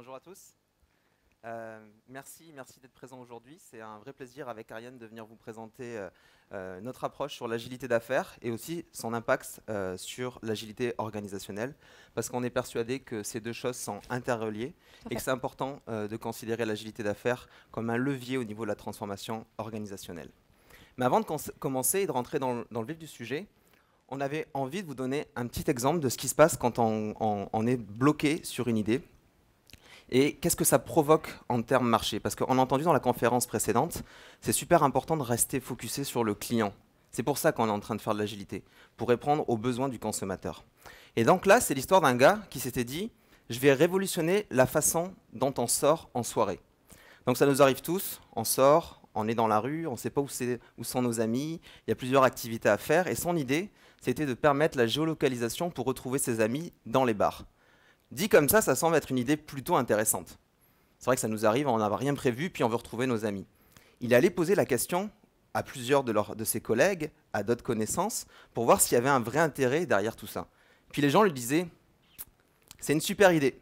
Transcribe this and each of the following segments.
Bonjour à tous. Merci d'être présent aujourd'hui. C'est un vrai plaisir avec Ariane de venir vous présenter notre approche sur l'agilité d'affaires et aussi son impact sur l'agilité organisationnelle, parce qu'on est persuadé que ces deux choses sont interreliées et que c'est important de considérer l'agilité d'affaires comme un levier au niveau de la transformation organisationnelle. Mais avant de commencer et de rentrer dans le vif du sujet, on avait envie de vous donner un petit exemple de ce qui se passe quand on est bloqué sur une idée. Et qu'est-ce que ça provoque en termes marché? Parce qu'on a entendu dans la conférence précédente, c'est super important de rester focusé sur le client. C'est pour ça qu'on est en train de faire de l'agilité, pour répondre aux besoins du consommateur. Et donc là, c'est l'histoire d'un gars qui s'était dit, je vais révolutionner la façon dont on sort en soirée. Donc ça nous arrive tous, on sort, on est dans la rue, on ne sait pas où sont nos amis, il y a plusieurs activités à faire. Et son idée, c'était de permettre la géolocalisation pour retrouver ses amis dans les bars. Dit comme ça semble être une idée plutôt intéressante. C'est vrai que ça nous arrive, on n'avait rien prévu, puis on veut retrouver nos amis. Il est allé poser la question à plusieurs de ses collègues, à d'autres connaissances, pour voir s'il y avait un vrai intérêt derrière tout ça. Puis les gens lui disaient, c'est une super idée.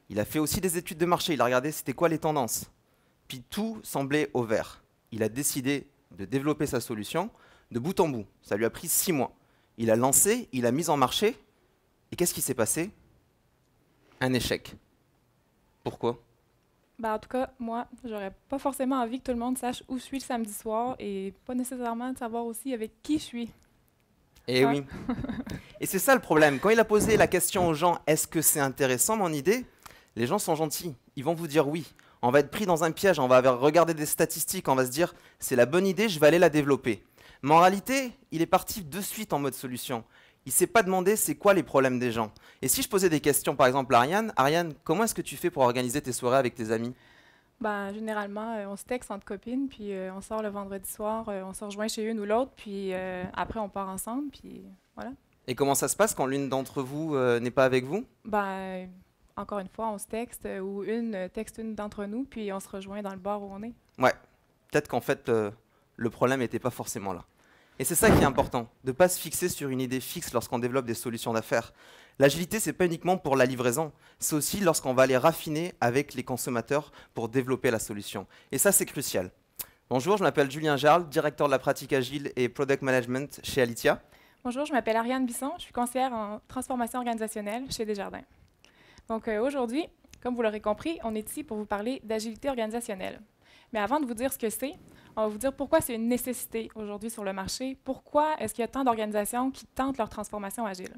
Il a fait aussi des études de marché, il a regardé c'était quoi les tendances. Puis tout semblait au vert. Il a décidé de développer sa solution de bout en bout. Ça lui a pris 6 mois. Il a lancé, il a mis en marché, et qu'est-ce qui s'est passé? Un échec. Pourquoi? En tout cas, moi, j'aurais pas forcément envie que tout le monde sache où je suis le samedi soir et pas nécessairement de savoir aussi avec qui je suis. Eh oui. Et c'est ça le problème. Quand il a posé la question aux gens, est-ce que c'est intéressant mon idée? Les gens sont gentils. Ils vont vous dire oui. On va être pris dans un piège, on va regarder des statistiques, on va se dire c'est la bonne idée, je vais aller la développer. Mais en réalité, il est parti de suite en mode solution. Il ne s'est pas demandé c'est quoi les problèmes des gens. Et si je posais des questions par exemple à Ariane, comment est-ce que tu fais pour organiser tes soirées avec tes amis? Généralement, on se texte entre copines, puis on sort le vendredi soir, on se rejoint chez une ou l'autre, puis après on part ensemble, puis voilà. Et comment ça se passe quand l'une d'entre vous n'est pas avec vous? Encore une fois, on se texte ou une texte une d'entre nous, puis on se rejoint dans le bar où on est. Ouais, peut-être qu'en fait le problème n'était pas forcément là. Et c'est ça qui est important, de ne pas se fixer sur une idée fixe lorsqu'on développe des solutions d'affaires. L'agilité, ce n'est pas uniquement pour la livraison, c'est aussi lorsqu'on va les raffiner avec les consommateurs pour développer la solution. Et ça, c'est crucial. Bonjour, je m'appelle Julien Jarl, directeur de la pratique agile et product management chez Alitia. Bonjour, je m'appelle Ariane Bisson, je suis conseillère en transformation organisationnelle chez Desjardins. Donc aujourd'hui, comme vous l'aurez compris, on est ici pour vous parler d'agilité organisationnelle. Mais avant de vous dire ce que c'est, on va vous dire pourquoi c'est une nécessité aujourd'hui sur le marché, pourquoi est-ce qu'il y a tant d'organisations qui tentent leur transformation agile.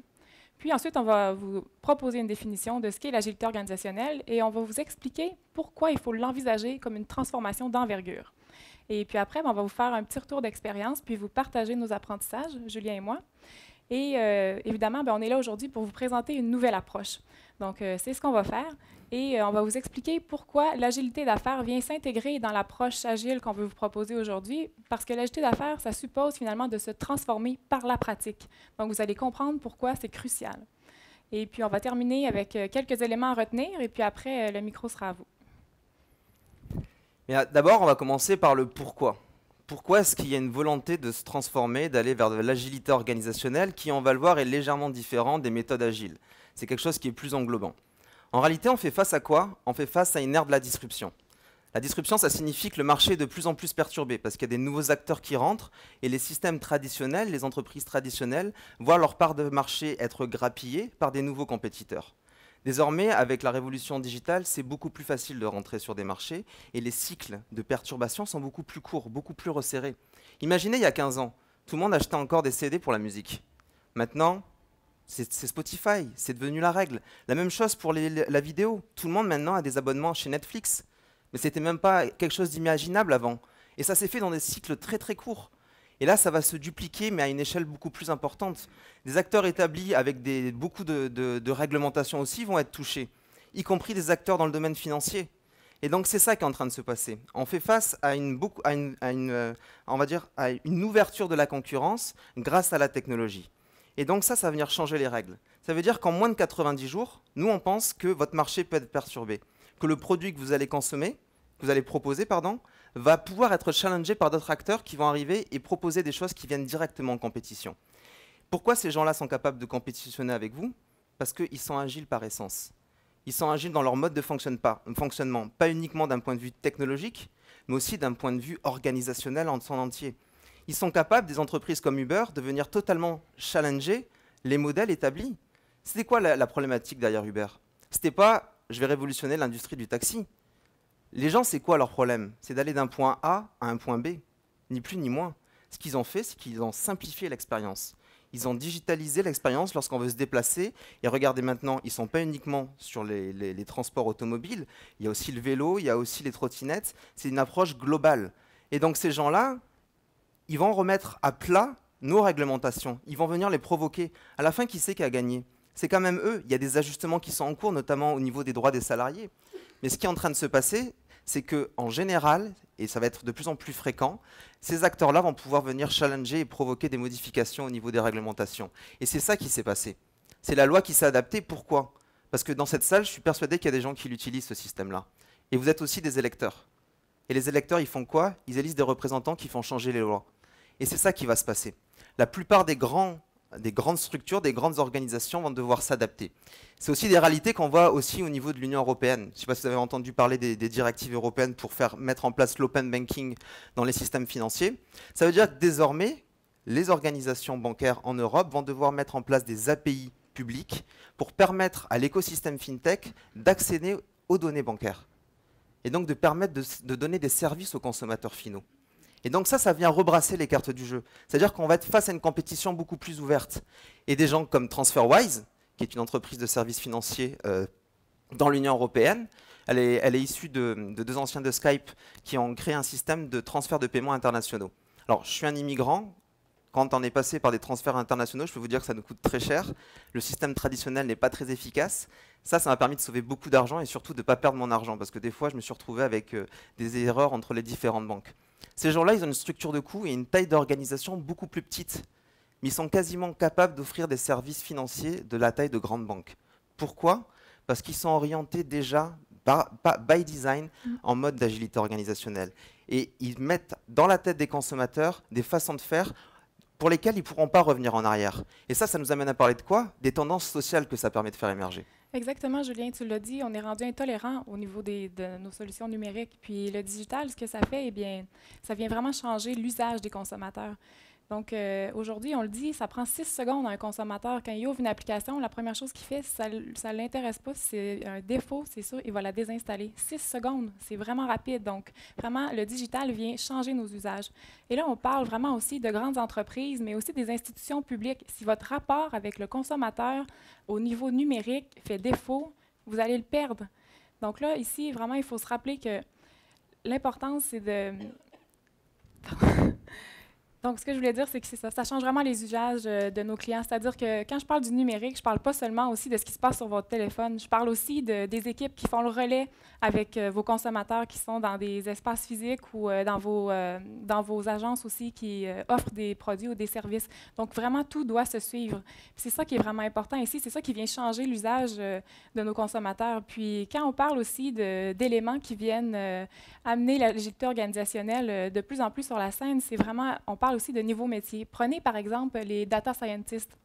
Puis ensuite, on va vous proposer une définition de ce qu'est l'agilité organisationnelle et on va vous expliquer pourquoi il faut l'envisager comme une transformation d'envergure. Et puis après, on va vous faire un petit retour d'expérience, puis vous partager nos apprentissages, Julien et moi. Et évidemment, on est là aujourd'hui pour vous présenter une nouvelle approche. Donc, c'est ce qu'on va faire. Et on va vous expliquer pourquoi l'agilité d'affaires vient s'intégrer dans l'approche agile qu'on veut vous proposer aujourd'hui, parce que l'agilité d'affaires, ça suppose finalement de se transformer par la pratique. Donc, vous allez comprendre pourquoi c'est crucial. Et puis, on va terminer avec quelques éléments à retenir, et puis après, le micro sera à vous. D'abord, on va commencer par le pourquoi. Pourquoi est-ce qu'il y a une volonté de se transformer, d'aller vers de l'agilité organisationnelle qui, on va le voir, est légèrement différent des méthodes agiles? C'est quelque chose qui est plus englobant. En réalité, on fait face à quoi? On fait face à une ère de la disruption. La disruption, ça signifie que le marché est de plus en plus perturbé parce qu'il y a des nouveaux acteurs qui rentrent et les systèmes traditionnels, les entreprises traditionnelles, voient leur part de marché être grappillée par des nouveaux compétiteurs. Désormais, avec la révolution digitale, c'est beaucoup plus facile de rentrer sur des marchés et les cycles de perturbation sont beaucoup plus courts, beaucoup plus resserrés. Imaginez, il y a 15 ans, tout le monde achetait encore des CD pour la musique. Maintenant, c'est Spotify, c'est devenu la règle. La même chose pour la vidéo. Tout le monde maintenant a des abonnements chez Netflix. Mais ce n'était même pas quelque chose d'imaginable avant. Et ça s'est fait dans des cycles très très courts. Et là, ça va se dupliquer, mais à une échelle beaucoup plus importante. Des acteurs établis avec beaucoup de réglementations aussi vont être touchés, y compris des acteurs dans le domaine financier. Et donc, c'est ça qui est en train de se passer. On fait face à on va dire, à une ouverture de la concurrence grâce à la technologie. Et donc ça va venir changer les règles. Ça veut dire qu'en moins de 90 jours, nous, on pense que votre marché peut être perturbé, que le produit que vous allez consommer, que vous allez proposer, va pouvoir être challengé par d'autres acteurs qui vont arriver et proposer des choses qui viennent directement en compétition. Pourquoi ces gens-là sont capables de compétitionner avec vous? Parce qu'ils sont agiles par essence. Ils sont agiles dans leur mode de fonctionnement, pas uniquement d'un point de vue technologique, mais aussi d'un point de vue organisationnel en son entier. Ils sont capables, des entreprises comme Uber, de venir totalement challenger les modèles établis. C'était quoi la problématique derrière Uber? C'était pas « je vais révolutionner l'industrie du taxi ». Les gens, c'est quoi leur problème? C'est d'aller d'un point A à un point B, ni plus ni moins. Ce qu'ils ont fait, c'est qu'ils ont simplifié l'expérience. Ils ont digitalisé l'expérience lorsqu'on veut se déplacer. Et regardez maintenant, ils ne sont pas uniquement sur les transports automobiles, il y a aussi le vélo, il y a aussi les trottinettes. C'est une approche globale. Et donc ces gens-là, ils vont remettre à plat nos réglementations. Ils vont venir les provoquer. À la fin, qui c'est qui a gagné? C'est quand même eux. Il y a des ajustements qui sont en cours, notamment au niveau des droits des salariés. Mais ce qui est en train de se passer, c'est qu'en général, et ça va être de plus en plus fréquent, ces acteurs-là vont pouvoir venir challenger et provoquer des modifications au niveau des réglementations. Et c'est ça qui s'est passé. C'est la loi qui s'est adaptée. Pourquoi? Parce que dans cette salle, je suis persuadé qu'il y a des gens qui l'utilisent, ce système-là. Et vous êtes aussi des électeurs. Et les électeurs, ils font quoi? Ils élisent des représentants qui font changer les lois. Et c'est ça qui va se passer. La plupart des grandes structures, des grandes organisations vont devoir s'adapter. C'est aussi des réalités qu'on voit aussi au niveau de l'Union européenne. Je ne sais pas si vous avez entendu parler des directives européennes pour mettre en place l'open banking dans les systèmes financiers. Ça veut dire que désormais, les organisations bancaires en Europe vont devoir mettre en place des API publiques pour permettre à l'écosystème FinTech d'accéder aux données bancaires et donc de permettre de donner des services aux consommateurs finaux. Et donc ça vient rebrasser les cartes du jeu. C'est-à-dire qu'on va être face à une compétition beaucoup plus ouverte. Et des gens comme TransferWise, qui est une entreprise de services financiers dans l'Union européenne, elle est issue de deux anciens de Skype qui ont créé un système de transfert de paiement internationaux. Alors, je suis un immigrant. Quand on est passé par des transferts internationaux, je peux vous dire que ça nous coûte très cher. Le système traditionnel n'est pas très efficace. Ça m'a permis de sauver beaucoup d'argent et surtout de ne pas perdre mon argent, parce que des fois, je me suis retrouvé avec des erreurs entre les différentes banques. Ces gens-là, ils ont une structure de coût et une taille d'organisation beaucoup plus petite, mais ils sont quasiment capables d'offrir des services financiers de la taille de grandes banques. Pourquoi? Parce qu'ils sont orientés déjà, by design, en mode d'agilité organisationnelle. Et ils mettent dans la tête des consommateurs des façons de faire pour lesquelles ils ne pourront pas revenir en arrière. Et ça nous amène à parler de quoi? Des tendances sociales que ça permet de faire émerger. Exactement, Julien, tu l'as dit, on est rendu intolérant au niveau de nos solutions numériques. Puis le digital, ce que ça fait, eh bien, ça vient vraiment changer l'usage des consommateurs. Donc, aujourd'hui, on le dit, ça prend 6 secondes à un consommateur. Quand il ouvre une application, la première chose qu'il fait, ça ne l'intéresse pas. Si c'est un défaut, c'est sûr, il va la désinstaller. 6 secondes, c'est vraiment rapide. Donc, vraiment, le digital vient changer nos usages. Et là, on parle vraiment aussi de grandes entreprises, mais aussi des institutions publiques. Si votre rapport avec le consommateur au niveau numérique fait défaut, vous allez le perdre. Donc là, ici, vraiment, il faut se rappeler que l'importance, c'est de... Donc, ce que je voulais dire, c'est que ça change vraiment les usages de nos clients. C'est-à-dire que quand je parle du numérique, je ne parle pas seulement aussi de ce qui se passe sur votre téléphone. Je parle aussi des équipes qui font le relais avec vos consommateurs qui sont dans des espaces physiques ou dans vos agences aussi qui offrent des produits ou des services. Donc, vraiment, tout doit se suivre. C'est ça qui est vraiment important ici. C'est ça qui vient changer l'usage de nos consommateurs. Puis, quand on parle aussi d'éléments qui viennent amener l'agilité organisationnelle de plus en plus sur la scène, c'est vraiment, on parle aussi de nouveaux métiers. Prenez par exemple les data scientists.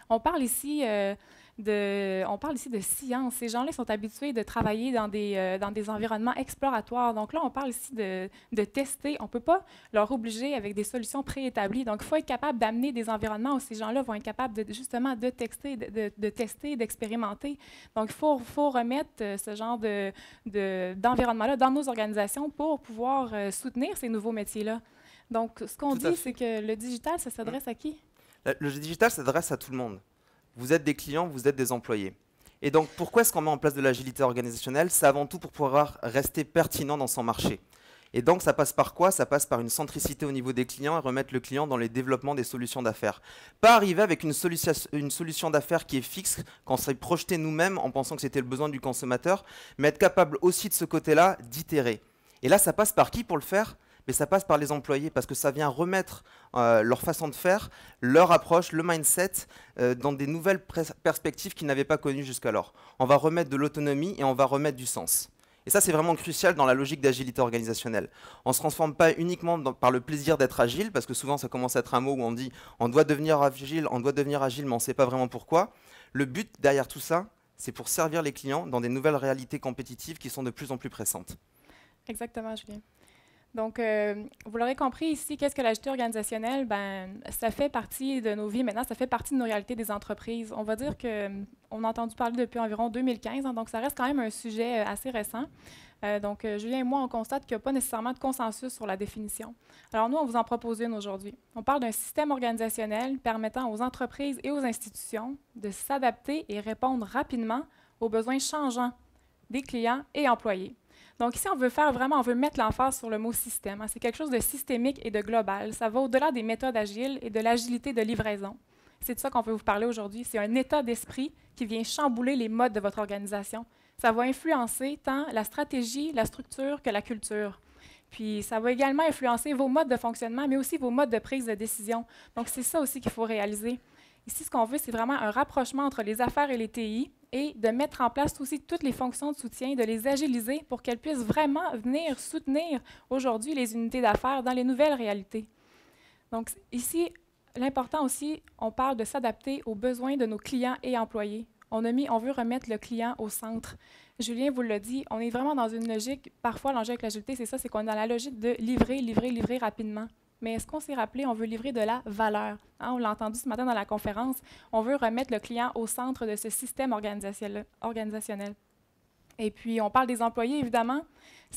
On parle ici de science. Ces gens-là sont habitués de travailler dans des environnements exploratoires. Donc là, on parle ici de tester. On ne peut pas leur obliger avec des solutions préétablies. Donc, il faut être capable d'amener des environnements où ces gens-là vont être capables justement de tester, d'expérimenter. Donc, il faut remettre ce genre d'environnement-là dans nos organisations pour pouvoir soutenir ces nouveaux métiers-là. Donc, ce qu'on dit, c'est que le digital, ça s'adresse à qui? Le digital s'adresse à tout le monde. Vous êtes des clients, vous êtes des employés. Et donc, pourquoi est-ce qu'on met en place de l'agilité organisationnelle? C'est avant tout pour pouvoir rester pertinent dans son marché. Et donc, ça passe par quoi? Ça passe par une centricité au niveau des clients et remettre le client dans les développements des solutions d'affaires. Pas arriver avec une solution d'affaires qui est fixe, qu'on s'est projeté nous-mêmes en pensant que c'était le besoin du consommateur, mais être capable aussi de ce côté-là d'itérer. Et là, ça passe par qui pour le faire? Mais ça passe par les employés parce que ça vient remettre leur façon de faire, leur approche, le mindset dans des nouvelles perspectives qu'ils n'avaient pas connues jusqu'alors. On va remettre de l'autonomie et on va remettre du sens. Et ça, c'est vraiment crucial dans la logique d'agilité organisationnelle. On ne se transforme pas uniquement par le plaisir d'être agile, parce que souvent, ça commence à être un mot où on dit on doit devenir agile, mais on ne sait pas vraiment pourquoi. Le but derrière tout ça, c'est pour servir les clients dans des nouvelles réalités compétitives qui sont de plus en plus pressantes. Exactement, Julien. Donc, vous l'aurez compris ici, qu'est-ce que l'agilité organisationnelle? Ben, ça fait partie de nos vies maintenant, ça fait partie de nos réalités des entreprises. On va dire qu'on a entendu parler depuis environ 2015, hein, donc ça reste quand même un sujet assez récent. Donc, Julien et moi, on constate qu'il n'y a pas nécessairement de consensus sur la définition. Alors, nous, on vous en propose une aujourd'hui. On parle d'un système organisationnel permettant aux entreprises et aux institutions de s'adapter et répondre rapidement aux besoins changeants des clients et employés. Donc ici, on veut mettre l'emphase sur le mot système, hein. C'est quelque chose de systémique et de global. Ça va au-delà des méthodes agiles et de l'agilité de livraison. C'est de ça qu'on veut vous parler aujourd'hui. C'est un état d'esprit qui vient chambouler les modes de votre organisation. Ça va influencer tant la stratégie, la structure que la culture. Puis ça va également influencer vos modes de fonctionnement, mais aussi vos modes de prise de décision. Donc c'est ça aussi qu'il faut réaliser. Ici, ce qu'on veut, c'est vraiment un rapprochement entre les affaires et les TI et de mettre en place aussi toutes les fonctions de soutien, de les agiliser pour qu'elles puissent vraiment venir soutenir aujourd'hui les unités d'affaires dans les nouvelles réalités. Donc ici, l'important aussi, on parle de s'adapter aux besoins de nos clients et employés. On veut remettre le client au centre. Julien vous l'a dit, on est vraiment dans une logique, parfois l'enjeu avec l'agilité, c'est ça, c'est qu'on est dans la logique de livrer rapidement. Mais est-ce qu'on s'est rappelé, on veut livrer de la valeur? Hein, on l'a entendu ce matin dans la conférence, on veut remettre le client au centre de ce système organisationnel. Et puis, on parle des employés, évidemment.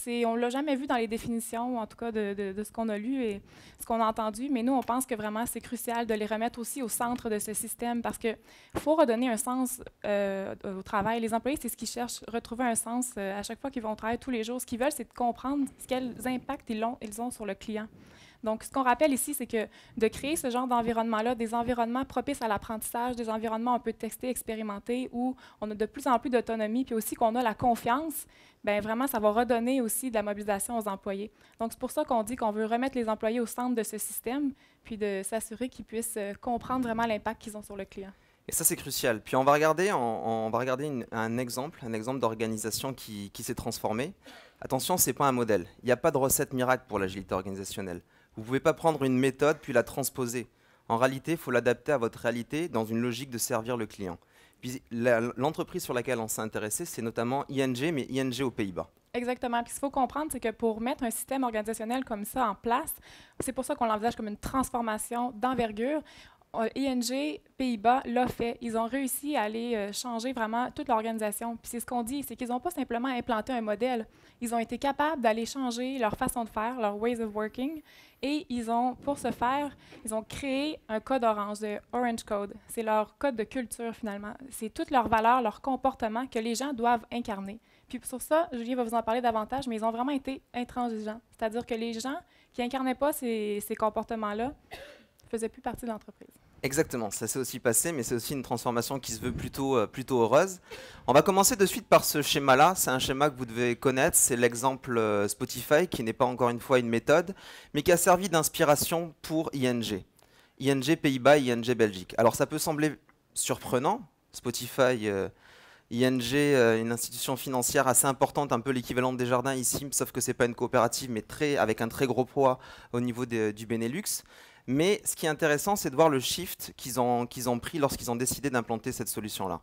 On ne l'a jamais vu dans les définitions, en tout cas de ce qu'on a lu et ce qu'on a entendu, mais nous, on pense que vraiment, c'est crucial de les remettre aussi au centre de ce système parce qu'il faut redonner un sens au travail. Les employés, c'est ce qu'ils cherchent, retrouver un sens à chaque fois qu'ils vont au travail tous les jours. Ce qu'ils veulent, c'est de comprendre quels impacts ils ont sur le client. Donc, ce qu'on rappelle ici, c'est que de créer ce genre d'environnement-là, des environnements propices à l'apprentissage, des environnements un peu testés, expérimentés, où on a de plus en plus d'autonomie, puis aussi qu'on a la confiance, bien vraiment, ça va redonner aussi de la mobilisation aux employés. Donc, c'est pour ça qu'on dit qu'on veut remettre les employés au centre de ce système, puis de s'assurer qu'ils puissent comprendre vraiment l'impact qu'ils ont sur le client. Et ça, c'est crucial. Puis on va regarder un exemple d'organisation qui s'est transformé. Attention, ce n'est pas un modèle. Il n'y a pas de recette miracle pour l'agilité organisationnelle. Vous ne pouvez pas prendre une méthode puis la transposer. En réalité, il faut l'adapter à votre réalité dans une logique de servir le client. Puis l'entreprise sur laquelle on s'est intéressé, c'est notamment ING, mais ING aux Pays-Bas. Exactement. Puis ce qu'il faut comprendre, c'est que pour mettre un système organisationnel comme ça en place, c'est pour ça qu'on l'envisage comme une transformation d'envergure. ING, Pays-Bas, l'a fait. Ils ont réussi à aller changer vraiment toute l'organisation. Puis c'est ce qu'on dit, c'est qu'ils n'ont pas simplement implanté un modèle. Ils ont été capables d'aller changer leur façon de faire, leur ways of working. Et pour ce faire, ils ont créé un code orange, le Orange Code. C'est leur code de culture, finalement. C'est toutes leurs valeurs, leurs comportements que les gens doivent incarner. Puis sur ça, Julien va vous en parler davantage, mais ils ont vraiment été intransigeants. C'est-à-dire que les gens qui n'incarnaient pas ces comportements-là ne faisaient plus partie de l'entreprise. Exactement, ça s'est aussi passé, mais c'est aussi une transformation qui se veut plutôt heureuse. On va commencer de suite par ce schéma-là. C'est un schéma que vous devez connaître. C'est l'exemple Spotify, qui n'est pas encore une fois une méthode, mais qui a servi d'inspiration pour ING. ING Pays-Bas, ING Belgique. Alors ça peut sembler surprenant. Spotify, ING, une institution financière assez importante, un peu l'équivalent de Desjardins ici, sauf que ce n'est pas une coopérative, mais avec un très gros poids au niveau du Benelux. Mais ce qui est intéressant, c'est de voir le shift qu'ils ont pris lorsqu'ils ont décidé d'implanter cette solution-là.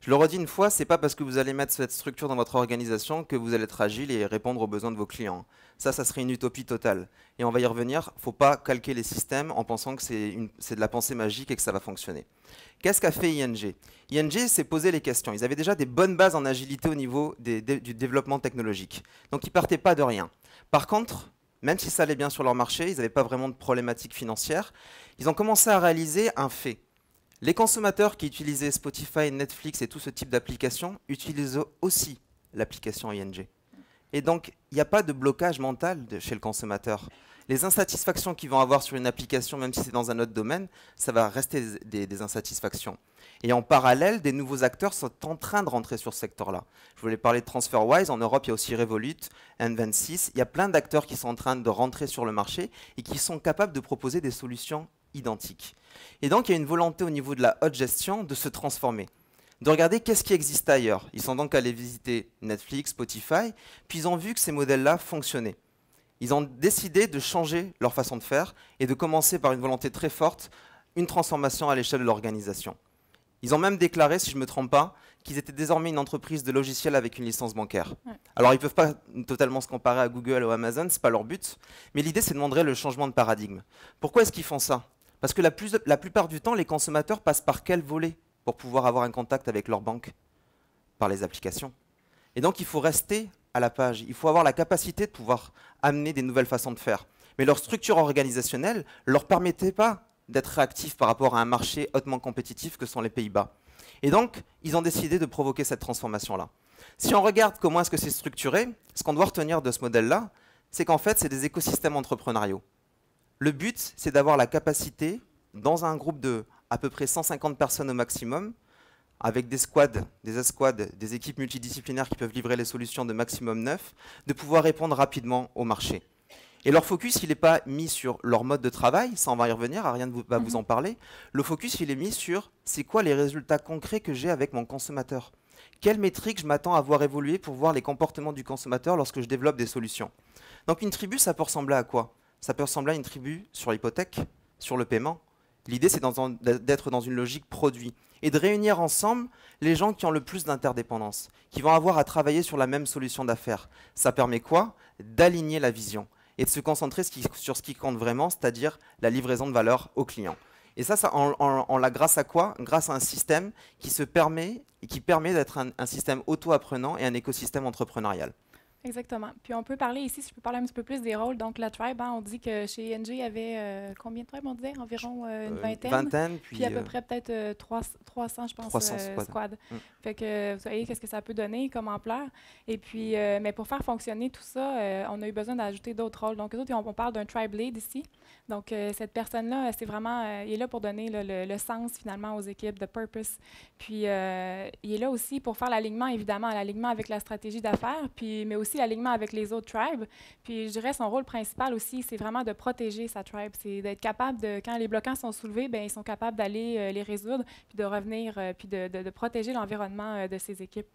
Je le redis une fois, ce n'est pas parce que vous allez mettre cette structure dans votre organisation que vous allez être agile et répondre aux besoins de vos clients. Ça serait une utopie totale. Et on va y revenir, il ne faut pas calquer les systèmes en pensant que c'est de la pensée magique et que ça va fonctionner. Qu'est-ce qu'a fait ING? ING s'est posé les questions. Ils avaient déjà des bonnes bases en agilité au niveau du développement technologique. Donc ils ne partaient pas de rien. Par contre, même si ça allait bien sur leur marché, ils n'avaient pas vraiment de problématiques financières, ils ont commencé à réaliser un fait. Les consommateurs qui utilisaient Spotify, Netflix et tout ce type d'applications utilisent aussi l'application ING. Et donc, il n'y a pas de blocage mental chez le consommateur. Les insatisfactions qu'ils vont avoir sur une application, même si c'est dans un autre domaine, ça va rester des insatisfactions. Et en parallèle, des nouveaux acteurs sont en train de rentrer sur ce secteur-là. Je voulais parler de TransferWise. En Europe, il y a aussi Revolut, N26. Il y a plein d'acteurs qui sont en train de rentrer sur le marché et qui sont capables de proposer des solutions identiques. Et donc, il y a une volonté au niveau de la haute gestion de se transformer, de regarder qu'est-ce qui existe ailleurs. Ils sont donc allés visiter Netflix, Spotify, puis ils ont vu que ces modèles-là fonctionnaient. Ils ont décidé de changer leur façon de faire et de commencer par une volonté très forte, une transformation à l'échelle de l'organisation. Ils ont même déclaré, si je ne me trompe pas, qu'ils étaient désormais une entreprise de logiciels avec une licence bancaire. Ouais. Alors, ils ne peuvent pas totalement se comparer à Google ou Amazon, ce n'est pas leur but, mais l'idée, c'est de montrer le changement de paradigme. Pourquoi est-ce qu'ils font ça? Parce que la plupart du temps, les consommateurs passent par quel volet pour pouvoir avoir un contact avec leur banque? Par les applications. Et donc, il faut rester à la page. Il faut avoir la capacité de pouvoir amener des nouvelles façons de faire. Mais leur structure organisationnelle ne leur permettait pas d'être réactifs par rapport à un marché hautement compétitif que sont les Pays-Bas. Et donc, ils ont décidé de provoquer cette transformation-là. Si on regarde comment est-ce que c'est structuré, ce qu'on doit retenir de ce modèle-là, c'est qu'en fait, c'est des écosystèmes entrepreneuriaux. Le but, c'est d'avoir la capacité, dans un groupe de à peu près 150 personnes au maximum, avec des squads, des escouades, des équipes multidisciplinaires qui peuvent livrer les solutions de maximum 9, de pouvoir répondre rapidement au marché. Et leur focus, il n'est pas mis sur leur mode de travail, ça on va y revenir, Ariane va vous en parler. Le focus, il est mis sur c'est quoi les résultats concrets que j'ai avec mon consommateur. Quelles métriques je m'attends à voir évoluer pour voir les comportements du consommateur lorsque je développe des solutions. Donc une tribu, ça peut ressembler à quoi? Ça peut ressembler à une tribu sur l'hypothèque, sur le paiement. L'idée, c'est d'être dans une logique produit et de réunir ensemble les gens qui ont le plus d'interdépendance, qui vont avoir à travailler sur la même solution d'affaires. Ça permet quoi? D'aligner la vision et de se concentrer sur ce qui compte vraiment, c'est-à-dire la livraison de valeur aux clients. Et ça on l'a grâce à quoi? Grâce à un système qui permet d'être un système auto-apprenant et un écosystème entrepreneurial. Exactement. Puis on peut parler ici, si je peux parler un petit peu plus des rôles. Donc la tribe, on dit que chez ING, il y avait combien de tribes, on disait? Environ une vingtaine. Puis à peu près peut-être 300, je pense, 300 squads. Fait que vous voyez qu'est-ce que ça peut donner comme ampleur. Et puis, mais pour faire fonctionner tout ça, on a eu besoin d'ajouter d'autres rôles. Donc, eux autres, on parle d'un tribe lead ici. Donc, cette personne-là, c'est vraiment, il est là pour donner le sens finalement aux équipes, de purpose. Puis, il est là aussi pour faire l'alignement, évidemment, l'alignement avec la stratégie d'affaires, puis, mais aussi l'alignement avec les autres tribes. Puis, je dirais, son rôle principal aussi, c'est vraiment de protéger sa tribe. C'est d'être capable de, quand les bloquants sont soulevés, bien, ils sont capables d'aller les résoudre, puis de revenir, puis de protéger l'environnement de ses équipes.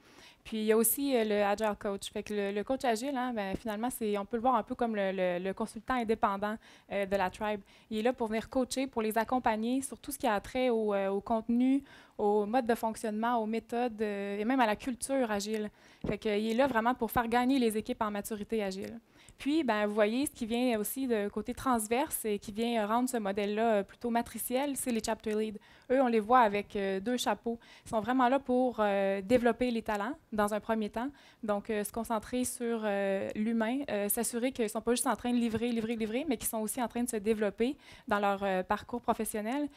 Puis il y a aussi le Agile Coach. Fait que le coach agile, hein, ben, finalement, on peut le voir un peu comme le consultant indépendant de la tribe. Il est là pour venir coacher, pour les accompagner sur tout ce qui a trait au contenu, au mode de fonctionnement, aux méthodes et même à la culture agile. Fait que, il est là vraiment pour faire gagner les équipes en maturité agile. Puis, ben, vous voyez, ce qui vient aussi de côté transverse et qui vient rendre ce modèle-là plutôt matriciel, c'est les chapter leads. Eux, on les voit avec deux chapeaux. Ils sont vraiment là pour développer les talents dans un premier temps. Donc, se concentrer sur l'humain, s'assurer qu'ils ne sont pas juste en train de livrer, mais qu'ils sont aussi en train de se développer dans leur parcours professionnel.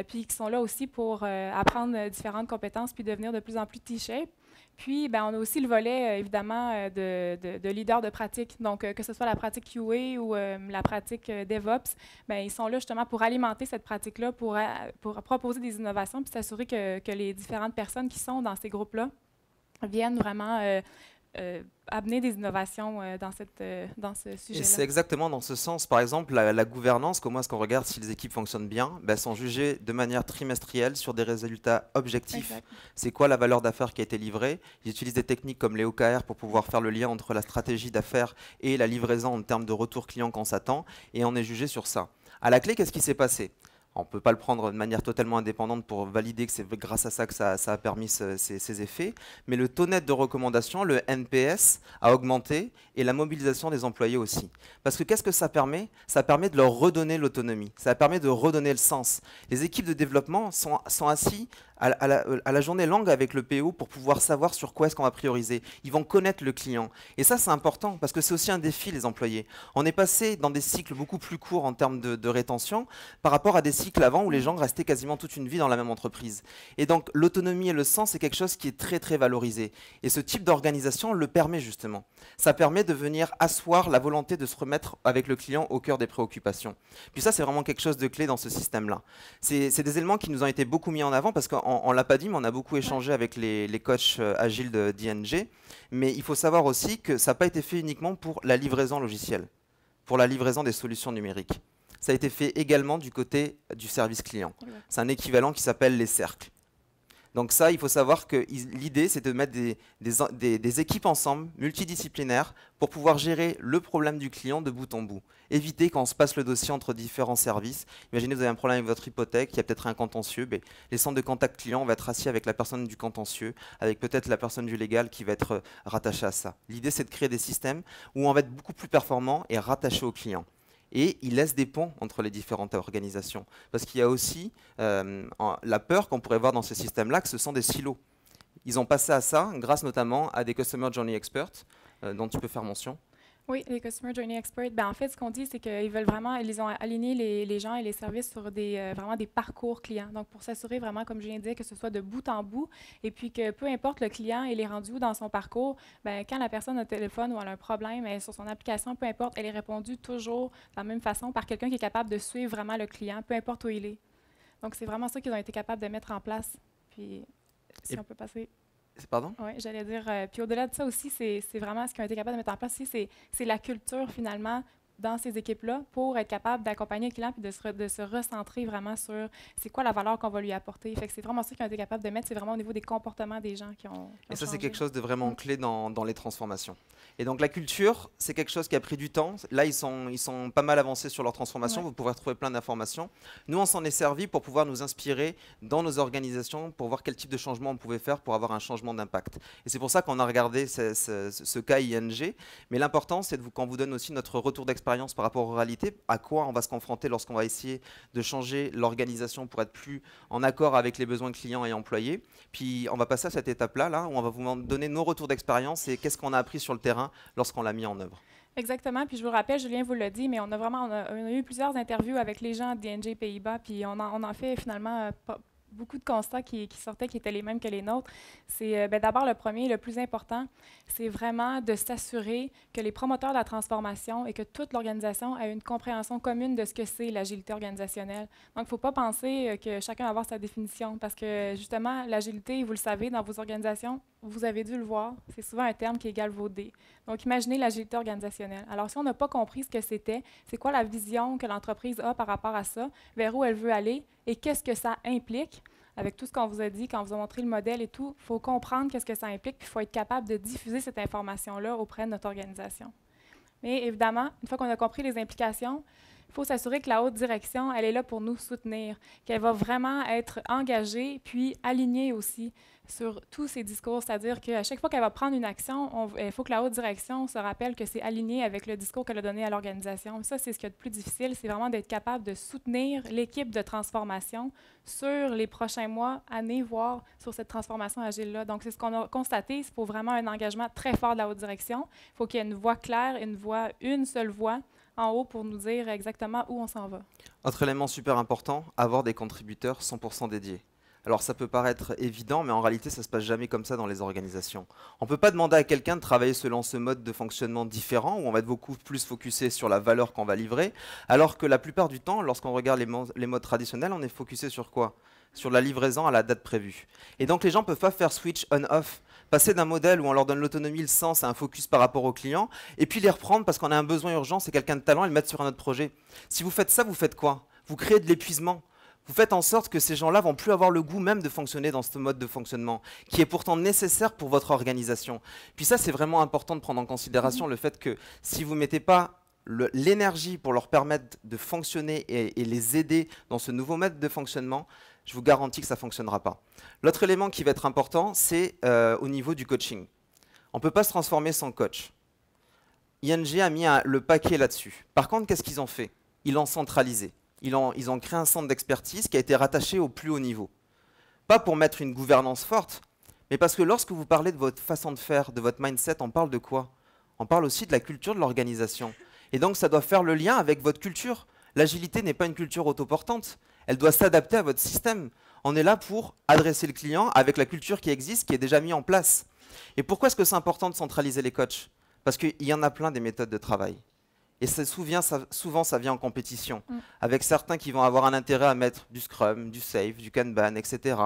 Puis, qu'ils sont là aussi pour apprendre différentes compétences puis devenir de plus en plus T-shape. Puis, ben, on a aussi le volet, évidemment, de leader de pratique. Donc, que ce soit la pratique QA ou la pratique DevOps, ben, ils sont là justement pour alimenter cette pratique-là, pour proposer des innovations, puis s'assurer que les différentes personnes qui sont dans ces groupes-là viennent vraiment amener des innovations dans ce sujet-là. Et c'est exactement dans ce sens. Par exemple, la gouvernance, comment est-ce qu'on regarde si les équipes fonctionnent bien? Ben, sont jugées de manière trimestrielle sur des résultats objectifs. C'est quoi la valeur d'affaires qui a été livrée? Ils utilisent des techniques comme les OKR pour pouvoir faire le lien entre la stratégie d'affaires et la livraison en termes de retour client qu'on s'attend, et on est jugé sur ça. À la clé, qu'est-ce qui s'est passé? On ne peut pas le prendre de manière totalement indépendante pour valider que c'est grâce à ça que ça a permis ces effets, mais le taux net de recommandation, le NPS, a augmenté et la mobilisation des employés aussi. Parce que qu'est-ce que ça permet? Ça permet de leur redonner l'autonomie, ça permet de redonner le sens. Les équipes de développement sont assis à la journée longue avec le PO pour pouvoir savoir sur quoi est-ce qu'on va prioriser. Ils vont connaître le client. Et ça, c'est important parce que c'est aussi un défi, les employés. On est passé dans des cycles beaucoup plus courts en termes de rétention par rapport à des cycles avant où les gens restaient quasiment toute une vie dans la même entreprise. Et donc, l'autonomie et le sens, c'est quelque chose qui est très, très valorisé. Et ce type d'organisation le permet justement. Ça permet de venir asseoir la volonté de se remettre avec le client au cœur des préoccupations. Puis ça, c'est vraiment quelque chose de clé dans ce système-là. C'est des éléments qui nous ont été beaucoup mis en avant parce qu'on ne l'a pas dit, mais on a beaucoup échangé avec les coachs agiles d'ING. Mais il faut savoir aussi que ça n'a pas été fait uniquement pour la livraison logicielle, pour la livraison des solutions numériques. Ça a été fait également du côté du service client. C'est un équivalent qui s'appelle les cercles. Donc ça, il faut savoir que l'idée, c'est de mettre des équipes ensemble, multidisciplinaires, pour pouvoir gérer le problème du client de bout en bout. Éviter quand on se passe le dossier entre différents services. Imaginez, vous avez un problème avec votre hypothèque, il y a peut-être un contentieux. Ben, les centres de contact client, on va être assis avec la personne du contentieux, avec peut-être la personne du légal qui va être rattachée à ça. L'idée, c'est de créer des systèmes où on va être beaucoup plus performant et rattaché au client. Et il laisse des ponts entre les différentes organisations. Parce qu'il y a aussi la peur qu'on pourrait voir dans ces systèmes-là, que ce sont des silos. Ils ont passé à ça grâce notamment à des Customer Journey Experts, dont tu peux faire mention. Oui, les Customer Journey Experts, ben, en fait, ce qu'on dit, c'est qu'ils veulent vraiment, ils ont aligné les gens et les services sur vraiment des parcours clients. Donc, pour s'assurer vraiment, comme je viens de dire, que ce soit de bout en bout et puis que peu importe le client, il est rendu où dans son parcours, ben, quand la personne a un téléphone ou elle a un problème, elle, sur son application, peu importe, elle est répondue toujours de la même façon par quelqu'un qui est capable de suivre vraiment le client, peu importe où il est. Donc, c'est vraiment ça qu'ils ont été capables de mettre en place. Puis, si on peut passer... Pardon? Oui, j'allais dire. Puis au-delà de ça aussi, c'est vraiment ce qu'ils ont été capables de mettre en place aussi, c'est la culture finalement dans ces équipes-là pour être capable d'accompagner le client puis de se recentrer vraiment sur c'est quoi la valeur qu'on va lui apporter. Fait que c'est vraiment ça qu'ils ont été capables de mettre, c'est vraiment au niveau des comportements des gens qui ont Et ça, changé. c'est quelque chose de vraiment clé dans les transformations. Et donc la culture, c'est quelque chose qui a pris du temps. Là, ils sont pas mal avancés sur leur transformation. Ouais. Vous pouvez retrouver plein d'informations. Nous, on s'en est servi pour pouvoir nous inspirer dans nos organisations, pour voir quel type de changement on pouvait faire pour avoir un changement d'impact. Et c'est pour ça qu'on a regardé ce cas ING. Mais l'important, c'est qu'on vous donne aussi notre retour d'expérience par rapport aux réalités, à quoi on va se confronter lorsqu'on va essayer de changer l'organisation pour être plus en accord avec les besoins clients et employés. Puis on va passer à cette étape-là, là, où on va vous donner nos retours d'expérience et qu'est-ce qu'on a appris sur le terrain lorsqu'on l'a mis en œuvre. Exactement. Puis je vous rappelle, Julien vous l'a dit, mais on a eu plusieurs interviews avec les gens d'ING Pays-Bas, puis on en fait finalement beaucoup de constats qui sortaient, qui étaient les mêmes que les nôtres. C'est d'abord le premier, le plus important, c'est vraiment de s'assurer que les promoteurs de la transformation et que toute l'organisation a une compréhension commune de ce que c'est l'agilité organisationnelle. Donc, il ne faut pas penser que chacun va avoir sa définition, parce que justement, l'agilité, vous le savez, dans vos organisations, vous avez dû le voir, c'est souvent un terme qui est galvaudé. Donc, imaginez l'agilité organisationnelle. Alors, si on n'a pas compris ce que c'était, c'est quoi la vision que l'entreprise a par rapport à ça, vers où elle veut aller et qu'est-ce que ça implique, avec tout ce qu'on vous a dit, quand on vous a montré le modèle et tout, il faut comprendre qu'est-ce que ça implique, puis il faut être capable de diffuser cette information-là auprès de notre organisation. Mais évidemment, une fois qu'on a compris les implications, il faut s'assurer que la haute direction, elle est là pour nous soutenir, qu'elle va vraiment être engagée, puis alignée aussi sur tous ces discours. C'est-à-dire qu'à chaque fois qu'elle va prendre une action, il faut que la haute direction se rappelle que c'est aligné avec le discours qu'elle a donné à l'organisation. Ça, c'est ce qu'il y a de plus difficile, c'est vraiment d'être capable de soutenir l'équipe de transformation sur les prochains mois, années, voire sur cette transformation agile-là. Donc, c'est ce qu'on a constaté. Il faut vraiment un engagement très fort de la haute direction. Il faut qu'il y ait une voix claire, une seule voix en haut pour nous dire exactement où on s'en va. Autre élément super important, avoir des contributeurs 100% dédiés. Alors ça peut paraître évident, mais en réalité, ça ne se passe jamais comme ça dans les organisations. On ne peut pas demander à quelqu'un de travailler selon ce mode de fonctionnement différent, où on va être beaucoup plus focusé sur la valeur qu'on va livrer, alors que la plupart du temps, lorsqu'on regarde les modes traditionnels, on est focusé sur quoi? Sur la livraison à la date prévue. Et donc les gens ne peuvent pas faire switch on-off, passer d'un modèle où on leur donne l'autonomie, le sens, un focus par rapport au client, et puis les reprendre parce qu'on a un besoin urgent, c'est quelqu'un de talent, et le mettre sur un autre projet. Si vous faites ça, vous faites quoi? Vous créez de l'épuisement. Vous faites en sorte que ces gens-là vont plus avoir le goût même de fonctionner dans ce mode de fonctionnement, qui est pourtant nécessaire pour votre organisation. Puis ça, c'est vraiment important de prendre en considération le fait que si vous ne mettez pas l'énergie pour leur permettre de fonctionner et les aider dans ce nouveau mode de fonctionnement, je vous garantis que ça ne fonctionnera pas. L'autre élément qui va être important, c'est au niveau du coaching. On ne peut pas se transformer sans coach. ING a mis le paquet là-dessus. Par contre, qu'est-ce qu'ils ont fait? Ils l'ont centralisé. Ils ont créé un centre d'expertise qui a été rattaché au plus haut niveau. Pas pour mettre une gouvernance forte, mais parce que lorsque vous parlez de votre façon de faire, de votre mindset, on parle de quoi? On parle aussi de la culture de l'organisation. Et donc, ça doit faire le lien avec votre culture. L'agilité n'est pas une culture autoportante. Elle doit s'adapter à votre système. On est là pour adresser le client avec la culture qui existe, qui est déjà mise en place. Et pourquoi est-ce que c'est important de centraliser les coachs? Parce qu'il y en a plein des méthodes de travail. Et souvent, ça vient en compétition, avec certains qui vont avoir un intérêt à mettre du Scrum, du Safe, du Kanban, etc.